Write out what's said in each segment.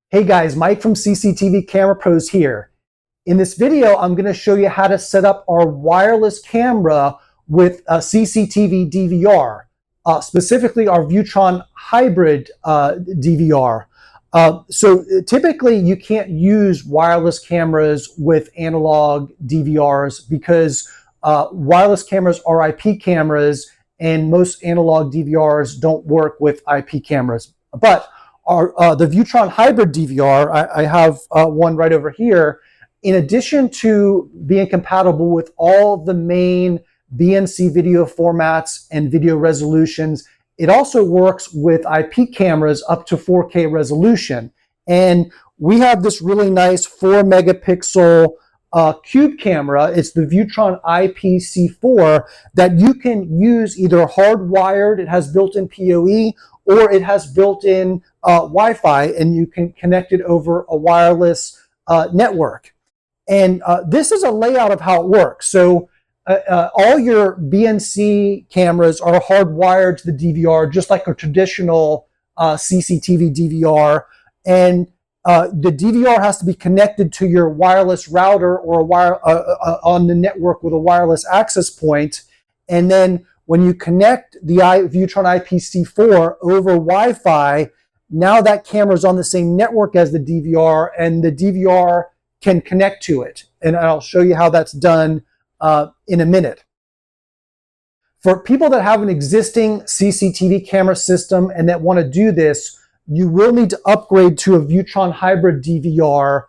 Hey guys, Mike from CCTV Camera Pros here. In this video, I'm going to show you how to set up our wireless camera with a CCTV DVR, specifically our Viewtron hybrid DVR. So typically you can't use wireless cameras with analog DVRs because wireless cameras are IP cameras and most analog DVRs don't work with IP cameras. But the Viewtron hybrid DVR, I have one right over here. In addition to being compatible with all the main BNC video formats and video resolutions, it also works with IP cameras up to 4K resolution. And we have this really nice 4 megapixel cube camera. It's the Viewtron IP-C4 that you can use either hardwired, it has built-in PoE, or it has built-in Wi-Fi, and you can connect it over a wireless network. And this is a layout of how it works. So all your BNC cameras are hardwired to the DVR, just like a traditional CCTV DVR. And the DVR has to be connected to your wireless router or on the network with a wireless access point. And then when you connect the Viewtron IP-C4 over Wi-Fi, now that camera is on the same network as the DVR, and the DVR can connect to it. And I'll show you how that's done in a minute. For people that have an existing CCTV camera system and that want to do this, you will need to upgrade to a Viewtron hybrid DVR,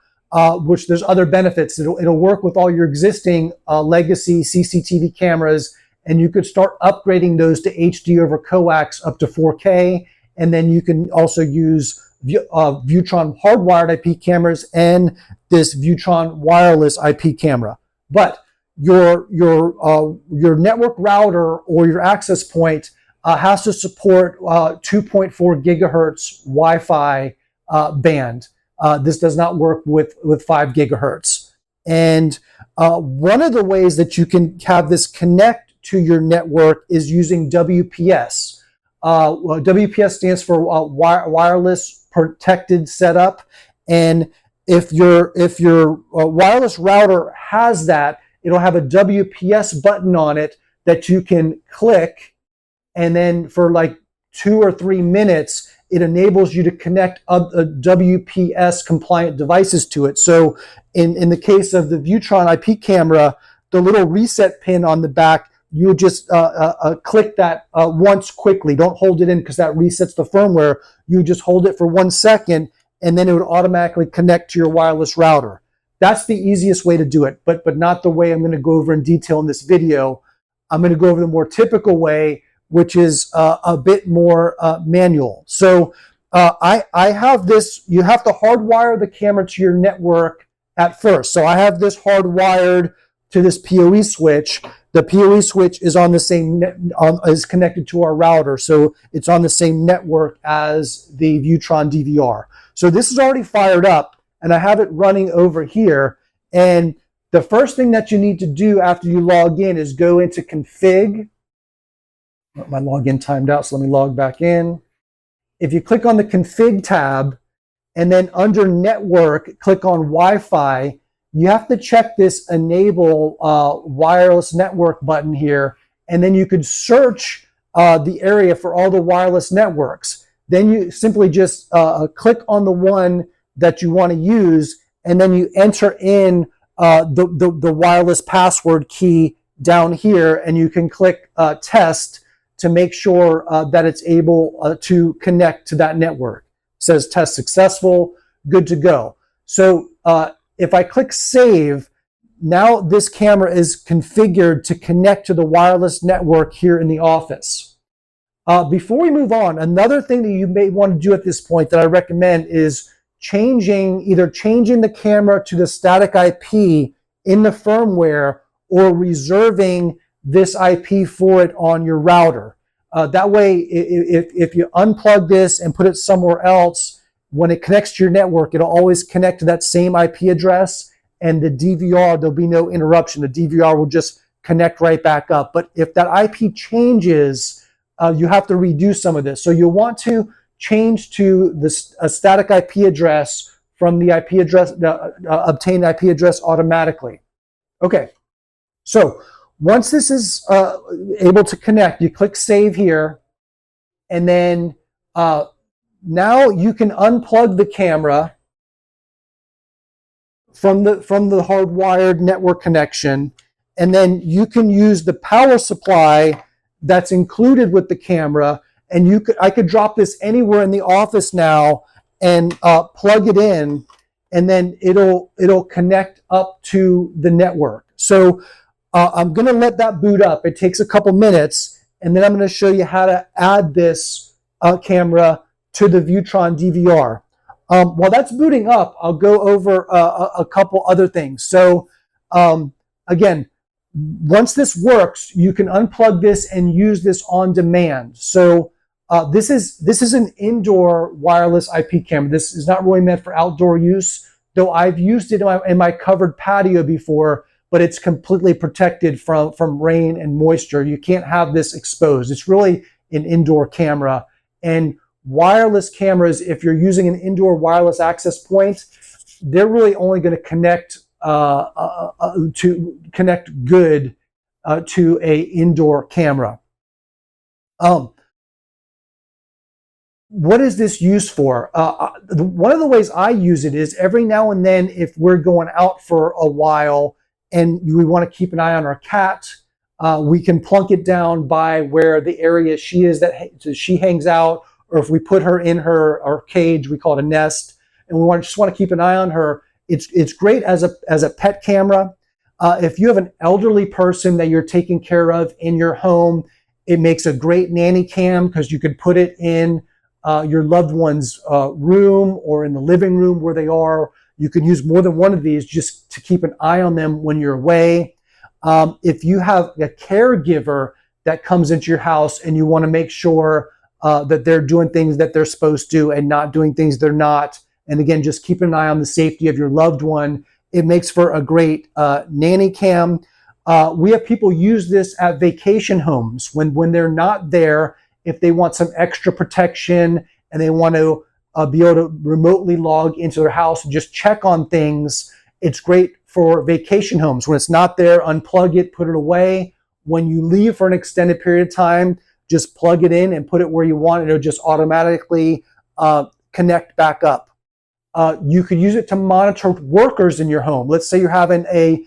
which there's other benefits. It'll work with all your existing legacy CCTV cameras, and you could start upgrading those to HD-over-coax up to 4K. And then you can also use Viewtron hardwired IP cameras and this Viewtron wireless IP camera. But your network router or your access point has to support 2.4 gigahertz Wi-Fi band. This does not work with 5 gigahertz. And one of the ways that you can have this connect to your network is using WPS. WPS stands for wireless protected setup. And if your wireless router has that, it'll have a WPS button on it that you can click, and then for like 2 or 3 minutes, it enables you to connect WPS compliant devices to it. So in the case of the Viewtron IP camera, the little reset pin on the back, you just click that once quickly. Don't hold it in because that resets the firmware. You just hold it for 1 second, and then it would automatically connect to your wireless router. That's the easiest way to do it, but not the way I'm going to go over in detail in this video. I'm going to go over the more typical way, which is a bit more manual. So I have this. You have to hardwire the camera to your network at first. So I have this hardwired to this PoE switch. The PoE switch is on the same is connected to our router, so it's on the same network as the Viewtron DVR. So this is already fired up, and I have it running over here. And the first thing that you need to do after you log in is go into config. My login timed out, so let me log back in. If you click on the config tab, and then under network, click on Wi-Fi, you have to check this enable wireless network button here, and then you could search the area for all the wireless networks. Then you simply just click on the one that you want to use, and then you enter in the wireless password key down here, and you can click test to make sure that it's able to connect to that network. It says test successful, good to go. So if I click save, now this camera is configured to connect to the wireless network here in the office. Before we move on, another thing that you may want to do at this point that I recommend is either changing the camera to the static IP in the firmware or reserving this IP for it on your router. That way, if you unplug this and put it somewhere else, when it connects to your network, it'll always connect to that same IP address, and the DVR, there'll be no interruption. The DVR will just connect right back up. But if that IP changes, you have to redo some of this. So you'll want to change to a static IP address from the IP address, obtained IP address automatically. Okay, so once this is able to connect, you click Save here, and then now you can unplug the camera from the hardwired network connection, and then you can use the power supply that's included with the camera. And I could drop this anywhere in the office now and plug it in, and then it'll connect up to the network. So I'm going to let that boot up. It takes a couple minutes, and then I'm going to show you how to add this camera to the Viewtron DVR. While that's booting up, I'll go over a couple other things. So again, once this works, you can unplug this and use this on demand. So this is an indoor wireless IP camera. This is not really meant for outdoor use, though I've used it in my covered patio before, but it's completely protected from rain and moisture. You can't have this exposed. It's really an indoor camera. And wireless cameras, if you're using an indoor wireless access point, they're really only going to connect good to a indoor camera. What is this used for? One of the ways I use it is every now and then, if we're going out for a while and we want to keep an eye on our cat, we can plunk it down by where the area she is that she hangs out, or if we put her in our cage, we call it a nest, and we just want to keep an eye on her. It's great as a pet camera. If you have an elderly person that you're taking care of in your home, it makes a great nanny cam because you could put it in your loved one's room or in the living room where they are. You can use more than one of these just to keep an eye on them when you're away. If you have a caregiver that comes into your house and you want to make sure that they're doing things that they're supposed to and not doing things they're not, and again, just keep an eye on the safety of your loved one, it makes for a great nanny cam. We have people use this at vacation homes when they're not there. If they want some extra protection and they want to be able to remotely log into their house and just check on things, it's great for vacation homes. When it's not there, unplug it, put it away. When you leave for an extended period of time, just plug it in and put it where you want it. It'll just automatically connect back up. You could use it to monitor workers in your home. Let's say you're having a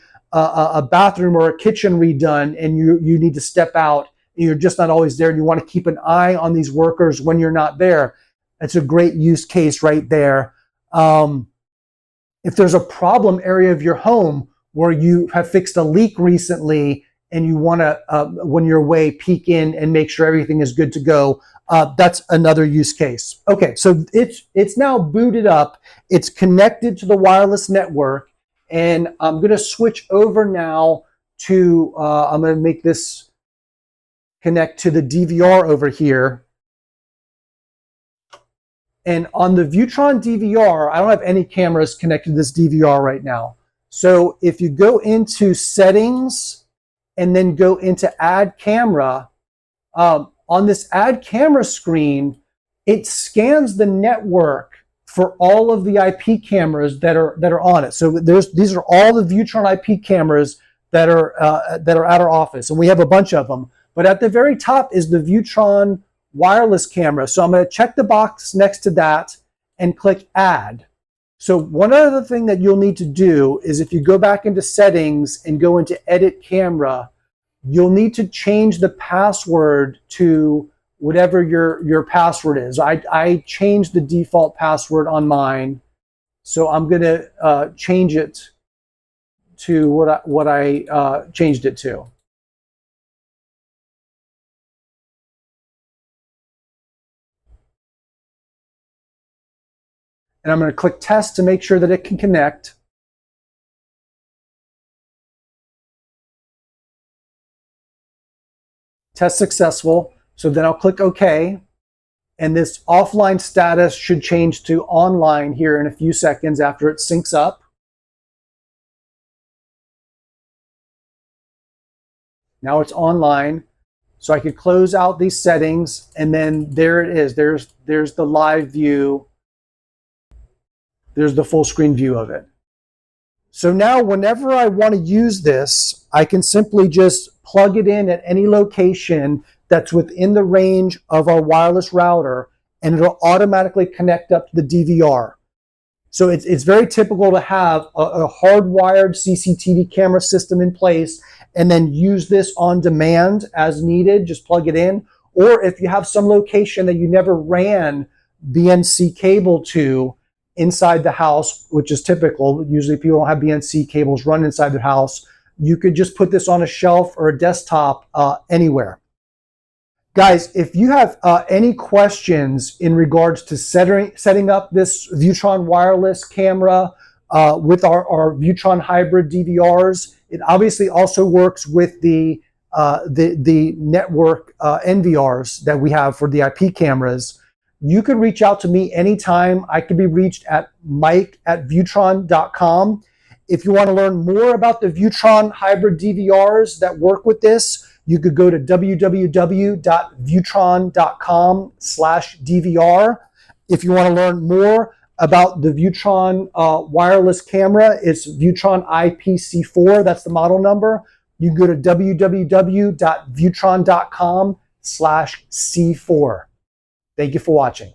bathroom or a kitchen redone and you need to step out and you're just not always there and you want to keep an eye on these workers when you're not there. That's a great use case right there. If there's a problem area of your home where you have fixed a leak recently and you want to, when you're away, peek in and make sure everything is good to go, that's another use case. Okay, so it's now booted up. It's connected to the wireless network, and I'm going to switch over now to, I'm going to make this connect to the DVR over here. And on the Viewtron DVR, I don't have any cameras connected to this DVR right now. So if you go into settings and then go into add camera, on this add camera screen, it scans the network for all of the IP cameras that are on it. So these are all the Viewtron IP cameras that are at our office, and we have a bunch of them. But at the very top is the Viewtron wireless camera. So I'm going to check the box next to that and click add. So one other thing that you'll need to do is if you go back into settings and go into edit camera, you'll need to change the password to whatever your password is. I changed the default password on mine, so I'm going to change it to what I changed it to. And I'm going to click test to make sure that it can connect. Test successful. So then I'll click OK. And this offline status should change to online here in a few seconds after it syncs up. Now it's online. So I could close out these settings, and then there it is. There's the live view. There's the full screen view of it. So now whenever I want to use this, I can simply just plug it in at any location that's within the range of our wireless router, and it'll automatically connect up to the DVR. So it's very typical to have a hardwired CCTV camera system in place and then use this on demand as needed, just plug it in. Or if you have some location that you never ran BNC cable to inside the house, which is typical, usually people don't have BNC cables run inside their house, you could just put this on a shelf or a desktop anywhere. Guys, if you have any questions in regards to setting up this Viewtron wireless camera with our Viewtron hybrid DVRs, it obviously also works with the network NVRs that we have for the IP cameras. You can reach out to me anytime. I can be reached at mike@viewtron.com. If you want to learn more about the Viewtron hybrid DVRs that work with this, you could go to www.viewtron.com/DVR. If you want to learn more about the Viewtron wireless camera, it's Viewtron IP-C4. That's the model number. You can go to www.viewtron.com/C4. Thank you for watching.